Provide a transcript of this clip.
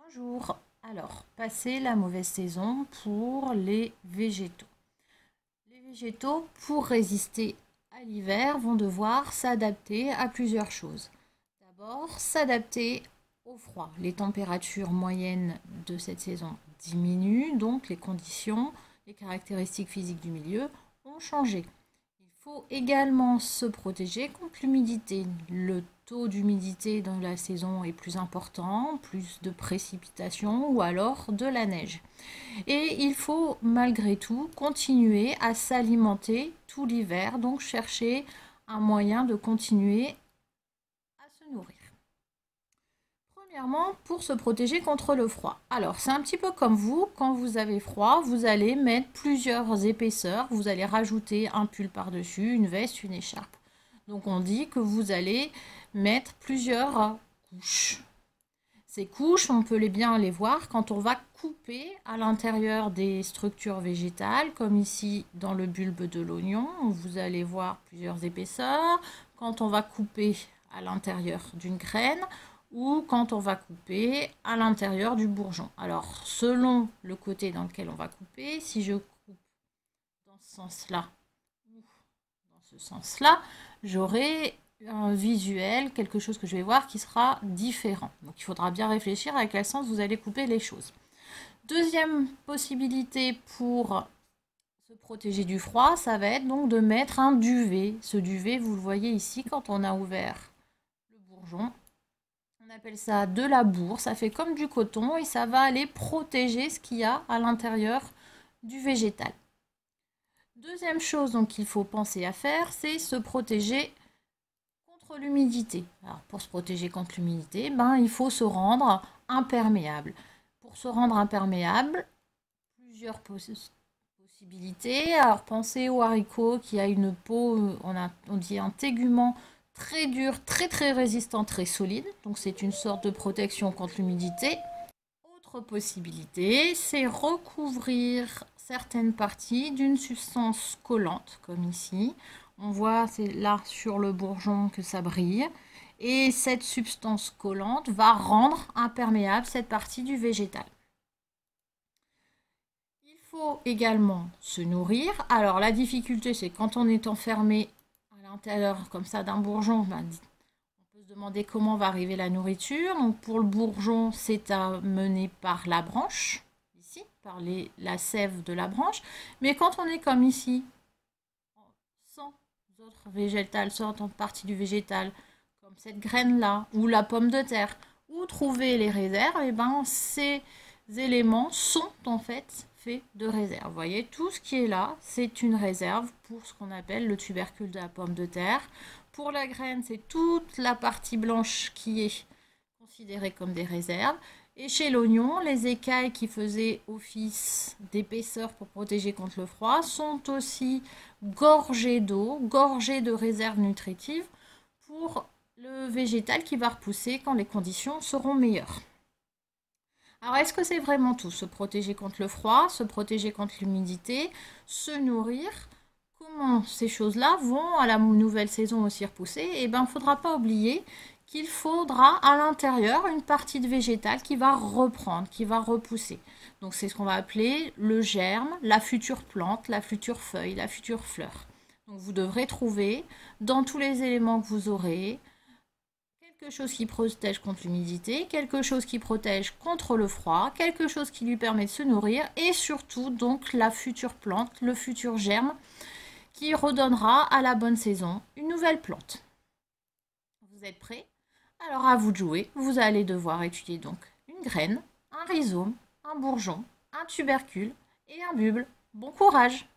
Bonjour. Alors, passer la mauvaise saison pour les végétaux. Les végétaux, pour résister à l'hiver, vont devoir s'adapter à plusieurs choses. D'abord, s'adapter au froid. Les températures moyennes de cette saison diminuent, donc les conditions, les caractéristiques physiques du milieu ont changé. Il faut également se protéger contre l'humidité. Le taux d'humidité dans la saison est plus important, plus de précipitations ou alors de la neige. Et il faut malgré tout continuer à s'alimenter tout l'hiver, donc chercher un moyen de continuer à se nourrir. Premièrement, pour se protéger contre le froid. Alors, c'est un petit peu comme vous, quand vous avez froid, vous allez mettre plusieurs épaisseurs, vous allez rajouter un pull par-dessus, une veste, une écharpe. Donc, on dit que vous allez mettre plusieurs couches. Ces couches, on peut bien les voir quand on va couper à l'intérieur des structures végétales, comme ici dans le bulbe de l'oignon, vous allez voir plusieurs épaisseurs. Quand on va couper à l'intérieur d'une graine, ou quand on va couper à l'intérieur du bourgeon. Alors, selon le côté dans lequel on va couper, si je coupe dans ce sens-là ou dans ce sens-là, j'aurai un visuel, quelque chose que je vais voir qui sera différent. Donc, il faudra bien réfléchir à quel sens vous allez couper les choses. Deuxième possibilité pour se protéger du froid, ça va être donc de mettre un duvet. Ce duvet, vous le voyez ici, quand on a ouvert le bourgeon, on appelle ça de la bourre, ça fait comme du coton et ça va aller protéger ce qu'il y a à l'intérieur du végétal. Deuxième chose donc qu'il faut penser à faire, c'est se protéger contre l'humidité. Alors pour se protéger contre l'humidité, il faut se rendre imperméable. Pour se rendre imperméable, plusieurs possibilités. Alors pensez au haricot qui a une peau, on dit un tégument très dur, très résistant, très solide. Donc c'est une sorte de protection contre l'humidité. Autre possibilité, c'est recouvrir certaines parties d'une substance collante, comme ici. On voit, c'est là sur le bourgeon que ça brille. Et cette substance collante va rendre imperméable cette partie du végétal. Il faut également se nourrir. Alors la difficulté, c'est quand on est enfermé à l'intérieur comme ça d'un bourgeon, on peut se demander comment va arriver la nourriture. Donc pour le bourgeon, c'est amené par la branche, ici, par la sève de la branche. Mais quand on est comme ici, sans autres végétales, sans partie du végétal, comme cette graine-là, ou la pomme de terre, où trouver les réserves, et ces éléments sont en fait faits de réserves. Vous voyez, tout ce qui est là, c'est une réserve pour ce qu'on appelle le tubercule de la pomme de terre. Pour la graine, c'est toute la partie blanche qui est considérée comme des réserves. Et chez l'oignon, les écailles qui faisaient office d'épaisseur pour protéger contre le froid sont aussi gorgées d'eau, gorgées de réserves nutritives pour le végétal qui va repousser quand les conditions seront meilleures. Alors, est-ce que c'est vraiment tout? Se protéger contre le froid, se protéger contre l'humidité, se nourrir? Comment ces choses-là vont à la nouvelle saison aussi repousser? Il ne faudra pas oublier qu'il faudra à l'intérieur une partie de végétal qui va reprendre, qui va repousser. Donc, c'est ce qu'on va appeler le germe, la future plante, la future feuille, la future fleur. Donc, vous devrez trouver dans tous les éléments que vous aurez quelque chose qui protège contre l'humidité, quelque chose qui protège contre le froid, quelque chose qui lui permet de se nourrir et surtout donc la future plante, le futur germe qui redonnera à la bonne saison une nouvelle plante. Vous êtes prêts? Alors à vous de jouer, vous allez devoir étudier donc une graine, un rhizome, un bourgeon, un tubercule et un bulbe. Bon courage!